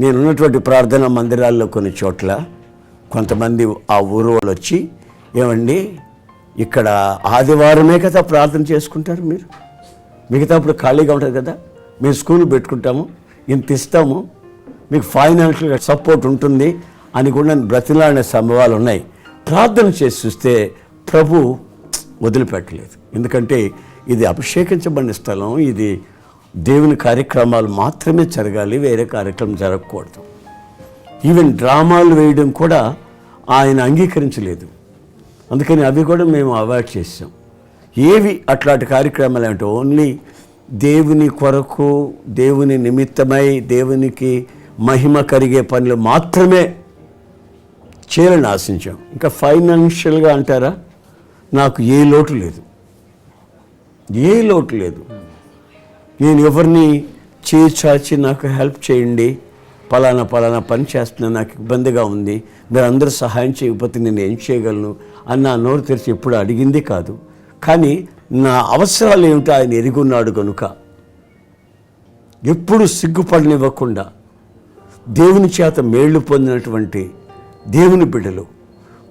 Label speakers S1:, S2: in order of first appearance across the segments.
S1: నేనున్నటువంటి ప్రార్థనా మందిరాల్లో కొన్ని చోట్ల కొంతమంది ఆ ఊరు వాళ్ళు వచ్చి, ఏమండి ఇక్కడ ఆదివారమే కదా ప్రార్థన చేసుకుంటారు మీరు, మిగతా అప్పుడు ఖాళీగా ఉంటుంది కదా, మేము స్కూల్ పెట్టుకుంటాము, ఇంత ఇస్తాము, మీకు ఫైనాన్షియల్గా సపోర్ట్ ఉంటుంది అని కూడా బ్రతిలాడిన సంభవాలు ఉన్నాయి. ప్రార్థన చేసి చూస్తే ప్రభు వదిలిపెట్టలేదు. ఎందుకంటే ఇది అభిషేకించబడిన స్థలం, ఇది దేవుని కార్యక్రమాలు మాత్రమే జరగాలి, వేరే కార్యక్రమం జరగకూడదు. ఈవెన్ డ్రామాలు వేయడం కూడా ఆయన అంగీకరించలేదు. అందుకని అవి కూడా మేము అవాయిడ్ చేసాం. ఏవి అట్లాంటి కార్యక్రమాలు అంటే ఓన్లీ దేవుని కొరకు, దేవుని నిమిత్తమై, దేవునికి మహిమ కలిగే పనులు మాత్రమే చేయాలని ఆశించాం. ఇంకా ఫైనాన్షియల్గా అంటారా, నాకు ఏ లోటు లేదు, ఏ లోటు లేదు. నేను ఎవరిని చేచాచి నాకు హెల్ప్ చేయండి, పలానా పని చేస్తున్నాను, నాకు ఇబ్బందిగా ఉంది, మీరు అందరూ సహాయం చేయకపోతే నేను ఏం చేయగలను అని నా నోరు తెరిచి ఎప్పుడు అడిగింది కాదు. కానీ నా అవసరాలు ఏమిటో ఆయన ఎరుగున్నాడు కనుక ఎప్పుడు సిగ్గుపడనివ్వకుండా దేవుని చేత మేళ్లు పొందినటువంటి దేవుని బిడ్డలు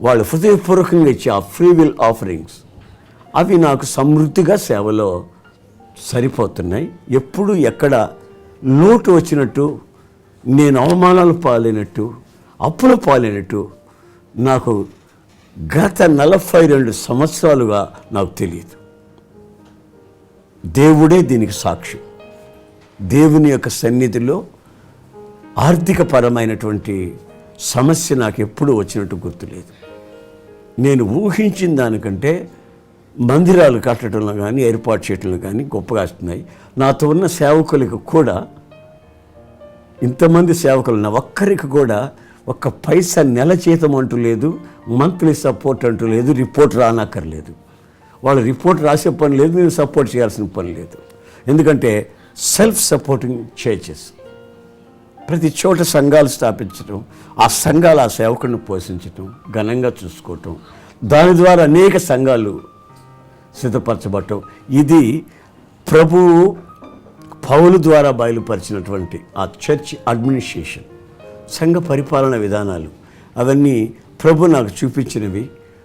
S1: వాళ్ళు హృదయపూర్వకంగా ఇచ్చే ఆ ఫ్రీ విల్ ఆఫరింగ్స్ అవి నాకు సమృద్ధిగా సేవలో సరిపోతున్నాయి. ఎప్పుడు ఎక్కడ లోటు వచ్చినట్టు, నేను అవమానాలు పాలైనట్టు, అప్పులు పాలైనట్టు నాకు గత 42 సంవత్సరాలుగా నాకు తెలియదు. దేవుడే దీనికి సాక్షి. దేవుని యొక్క సన్నిధిలో ఆర్థికపరమైనటువంటి సమస్య నాకు ఎప్పుడూ వచ్చినట్టు గుర్తులేదు. నేను ఊహించిన దానికంటే మందిరాలు కట్టడంలో కానీ, ఏర్పాటు చేయడంలో కానీ గొప్పగా వస్తున్నాయి. నాతో ఉన్న సేవకులకు కూడా, ఇంతమంది సేవకులు నా ఒక్కరికి కూడా ఒక్క పైసా నెల జీతం అంటూ లేదు, మంత్లీ సపోర్ట్ అంటూ లేదు, రిపోర్ట్ రానక్కర్లేదు. వాళ్ళు రిపోర్ట్ రాసే పని లేదు, నేను సపోర్ట్ చేయాల్సిన పని లేదు. ఎందుకంటే సెల్ఫ్ సపోర్టింగ్ చర్చెస్, ప్రతి చోట సంఘాలు స్థాపించడం, ఆ సంఘాలు ఆ సేవకుడిని పోషించడం, ఘనంగా చూసుకోవటం, దాని ద్వారా అనేక సంఘాలు సిద్ధపరచబడటం, ఇది ప్రభువు పౌలు ద్వారా బయలుపరిచినటువంటి ఆ చర్చ్ అడ్మినిస్ట్రేషన్, సంఘ పరిపాలన విధానాలు, అవన్నీ ప్రభు నాకు చూపించినవి,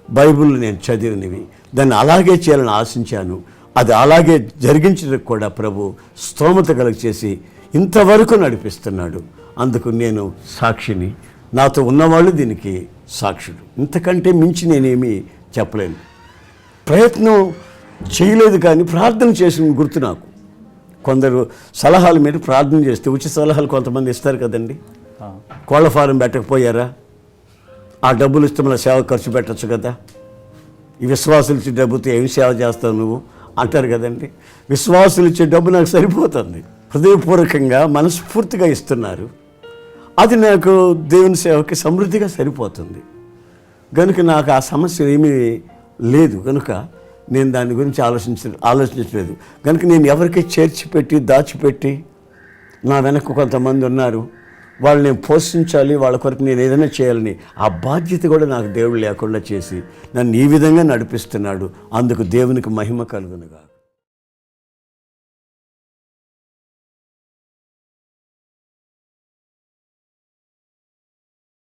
S1: బైబిల్ నేను చదివినవి, దాన్ని అలాగే చేయాలని ఆశించాను. అది అలాగే జరిగించడానికి కూడా ప్రభు స్తోమత కలుగ చేసి ఇంతవరకు నడిపిస్తున్నాడు. అందుకు నేను సాక్షిని, నాతో ఉన్నవాళ్ళు దీనికి సాక్షులు. ఇంతకంటే మించి నేనేమీ చెప్పలేను. ప్రయత్నం చేయలేదు కానీ ప్రార్థన చేసిన గుర్తు నాకు. కొందరు సలహాల మీద ప్రార్థన చేస్తే ఉచిత సలహాలు కొంతమంది ఇస్తారు కదండి. కోళ్ల ఫారం పెట్టకపోయారా, ఆ డబ్బులు ఇస్తే మన సేవ ఖర్చు పెట్టచ్చు కదా, ఈ విశ్వాసులు ఇచ్చే డబ్బుతో ఏమి సేవ చేస్తావు నువ్వు అంటారు కదండి. విశ్వాసులు ఇచ్చే డబ్బు నాకు సరిపోతుంది, హృదయపూర్వకంగా మనస్ఫూర్తిగా ఇస్తున్నారు, అది నాకు దేవుని సేవకి సమృద్ధిగా సరిపోతుంది. కనుక నాకు ఆ సమస్య ఏమీ లేదు, కనుక నేను దాని గురించి ఆలోచించలేదు. కనుక నేను ఎవరికి చేర్చిపెట్టి దాచిపెట్టి, నా వెనక కొంతమంది ఉన్నారు, వాళ్ళు నేను పోషించాలి, వాళ్ళ కొరకు నేను ఏదైనా చేయాలని ఆ బాధ్యత కూడా నాకు దేవుడు లేకుండా చేసి నన్ను ఈ విధంగా నడిపిస్తున్నాడు. అందుకు దేవునికి మహిమ కలుగునుగా.